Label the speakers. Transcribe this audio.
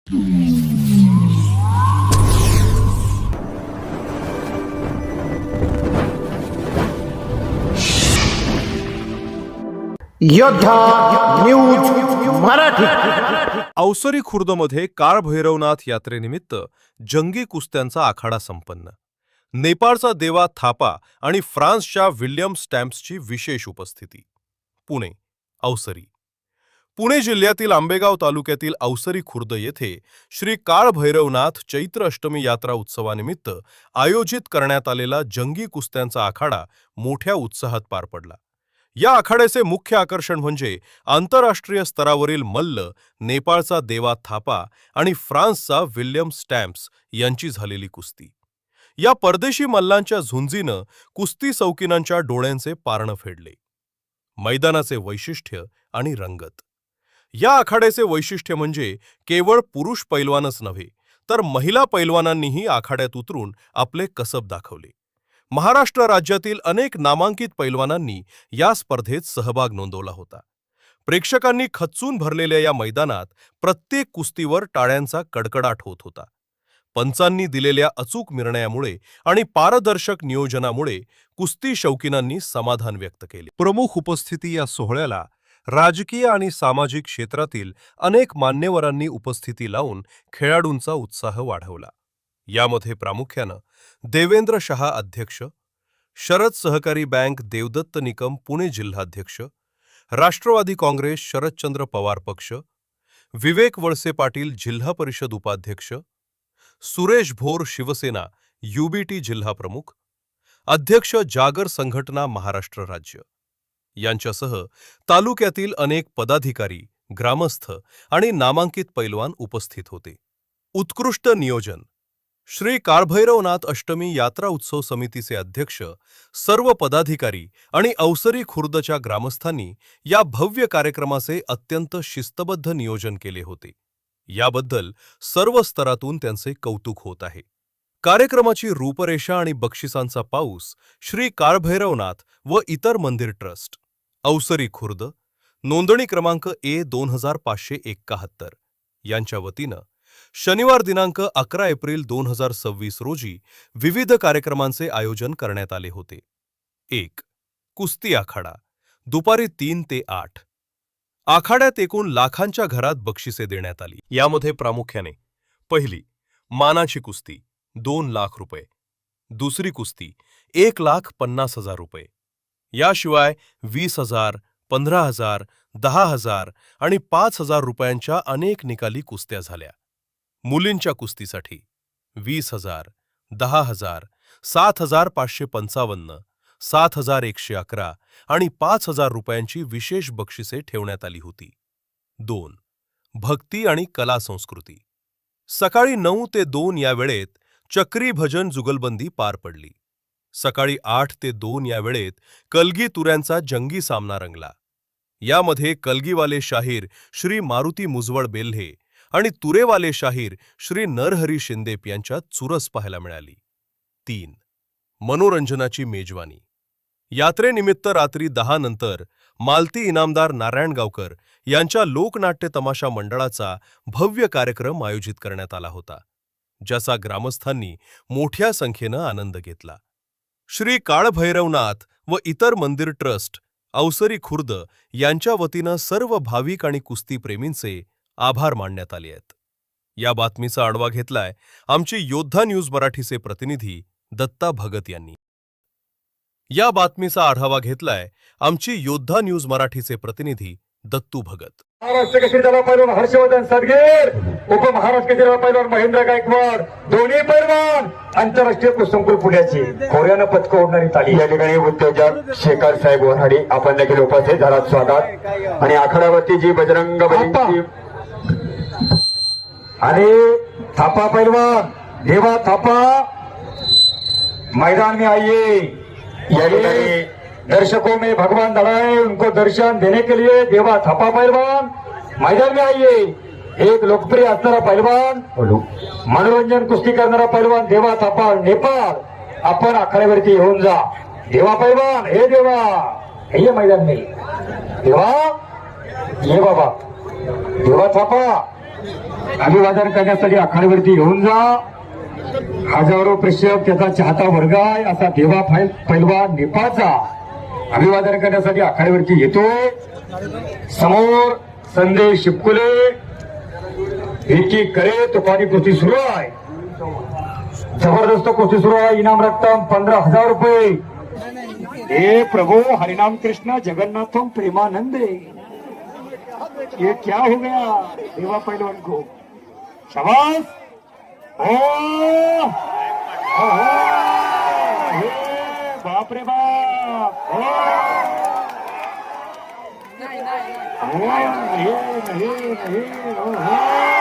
Speaker 1: योद्धा न्यूज मराठी.
Speaker 2: अवसरी खुर्दमध्ये काळ भैरवनाथ यात्रेनिमित्त जंगी कुस्त्यांचा आखाडा संपन्न. नेपाळचा देवा थापा आणि फ्रान्सच्या विल्यम स्टॅम्प्सची विशेष उपस्थिती. पुणे अवसरी. पुणे जिल्ह्यातील आंबेगाव तालुक्यातील अवसरी खुर्द येथे श्री काळ भैरवनाथ चैत्र अष्टमी यात्रा उत्सवानिमित्त आयोजित करण्यात आलेला जंगी कुस्त्यांचा आखाडा मोठ्या उत्साहात पार पडला. या आखाड्याचे मुख्य आकर्षण म्हणजे आंतरराष्ट्रीय स्तरावरील मल्ल नेपाळचा देवा थापा आणि फ्रान्सचा विल्यम स्टॅम्प्स यांची झालेली कुस्ती. या परदेशी मल्लांच्या झुंजीनं कुस्ती शौकीनांच्या डोळ्यांचे पारणं फेडले. मैदानाचे वैशिष्ट्य आणि रंगत. या आखाड्याचे वैशिष्ट्य म्हणजे केवळ पुरुष पैलवानच नव्हे तर महिला पैलवानांनीही आखाड्यात उतरून आपले कसब दाखवले. महाराष्ट्र राज्यातील अनेक नामांकित पैलवानांनी या स्पर्धेत सहभाग नोंदवला होता. प्रेक्षकांनी खच्चून भरलेल्या या मैदानात प्रत्येक कुस्तीवर टाळ्यांचा कडकडाट होत होता. पंचांनी दिलेल्या अचूक निर्णयामुळे आणि पारदर्शक नियोजनामुळे कुस्ती शौकीनांनी समाधान व्यक्त केले. प्रमुख उपस्थिती या सोहळ्याला राजकीय आणि सामाजिक क्षेत्रातील अनेक मान्यवरांनी उपस्थिती लावून खेळाडूंचा उत्साह वाढवला. यामध्ये प्रामुख्यानं देवेंद्र शहा अध्यक्ष, शरद सहकारी बँक देवदत्त निकम पुणे जिल्हाध्यक्ष, राष्ट्रवादी काँग्रेस शरदचंद्र पवार पक्ष, विवेक वळसे पाटील जिल्हा परिषद उपाध्यक्ष, सुरेश भोर शिवसेना UBT जिल्हा प्रमुख, अध्यक्ष जागर संघटना महाराष्ट्र राज्य यांच्यासह तालुक्यातील अनेक पदाधिकारी, ग्रामस्थ आणि नामांकित पैलवान उपस्थित होते. उत्कृष्ट नियोजन. श्री काळभैरवनाथ अष्टमी यात्रा उत्सव समितीचे अध्यक्ष, सर्व पदाधिकारी आणि अवसरी खुर्दच्या ग्रामस्थांनी या भव्य कार्यक्रमाचे अत्यंत शिस्तबद्ध नियोजन केले होते. याबद्दल सर्व स्तरातून त्यांचे कौतुक होत आहे. कार्यक्रमाची रूपरेषा आणि बक्षिसांचा पाऊस श्री काळभैरवनाथ व इतर मंदिर ट्रस्ट, अवसरी खुर्द, नोंदणी क्रमांक A2571 यांच्या वतीनं शनिवार दिनांक 11 एप्रिल 2026 रोजी विविध कार्यक्रमांचे आयोजन करण्यात आले होते. 1. कुस्ती आखाडा दुपारी 3 ते 8. आखाड्यात एकूण लाखांच्या घरात बक्षिसे देण्यात आली. यामध्ये प्रामुख्याने पहिली मानाची कुस्ती 2 लाख रुपये, दुसरी कुस्ती 1,50,000 रुपये. याशिवाय 20,000, 15,000, 10,000 आणि 5,000 रुपयांच्या अनेक निकाली कुस्त्या झाल्या. मुलींच्या कुस्तीसाठी 20,000, 10,000, 7,555, 7,111 आणि 5,000 रुपयांची विशेष बक्षिसे ठेवण्यात आली होती. 2. भक्ती आणि कला संस्कृती. सकाळी 9 ते 2 या वेळेत चक्री भजन जुगलबंदी पार पडली. सकाळी 8 ते 2 या वेळेत कलगी तुऱ्यांचा जंगी सामना रंगला. यामध्ये कलगीवाले शाहीर श्री मारुती मुजवळ बेल्हे आणि तुरेवाले शाहीर श्री नरहरी शिंदेप यांच्यात चुरस पाहायला मिळाली. 3. मनोरंजनाची मेजवानी. यात्रेनिमित्त रात्री 10 नंतर मालती इनामदार नारायणगावकर यांच्या लोकनाट्य तमाशा मंडळाचा भव्य कार्यक्रम आयोजित करण्यात आला होता, ज्याचा ग्रामस्थांनी मोठ्या संख्येनं आनंद घेतला. श्री काळभैरवनाथ व इतर मंदिर ट्रस्ट, अवसरी खुर्द यांच्या वतीनं सर्व भाविक आणि कुस्तीप्रेमींचे आभार मानण्यात आले आहेत. या बातमीचा आढावा घेतलाय आमची योद्धा न्यूज मराठीचे प्रतिनिधी दत्ता भगत यांनी. या बातमीचा आढावा घेतलाय आमची योद्धा न्यूज मराठीचे प्रतिनिधी दत्तू भगत.
Speaker 3: महाराष्ट्र केसरीचा पैलवान हर्षवर्धन सदगीर, उपमहाराष्ट्र केसरीचा पैलवान महेंद्र गायकवाड, दोन्ही पैलवान आंतरराष्ट्रीय कुस्ती पुण्याची खोऱ्यानं पदक ओढणारी ताली. या ठिकाणी उद्योजक शेखर साहेब वऱ्हाडी आपण देखील उपस्थित झालात. स्वागत. आणि आखाड्यावरती जी बजरंग बलीची आणि थापा पैलवान देवा थापा मैदान में आइए. या ठिकाणी दर्शकों में भगवान खड़ा है, उनको दर्शन देने के लिए देवा थापा पहलवान मैदान में आइए. एक लोकप्रिय असणारा पहलवान, मनोरंजन कुस्ती करणारा पहलवान देवा थापा नेपाळ आपण आखाड्यावरती येऊन जा. देवा पहलवान, हे देवा ये मैदान में देवा, ये बाबा देवा थापा अभिवादन करण्यासाठी आखाड्यावरती येऊन जा. हजारो प्रेक्षक त्याचा चाहता वर्ग आहे असा देवा पैलवान नेपाळचा अभिवादन करण्यासाठी आखाड्यावरती येतोय. समोर संदेश शिपकुले विकी करे तुपारी कुस्ती सुरू आहे. जबरदस्त कुस्ती सुरू आहे. इनाम रक्कम 15,000 रुपये. हे प्रभु हरिनाम कृष्ण जगन्नाथम प्रेमानंदे. ये क्या हो गया देवा पहलवान को. शाबाश. बाप रे बाप. नहीं.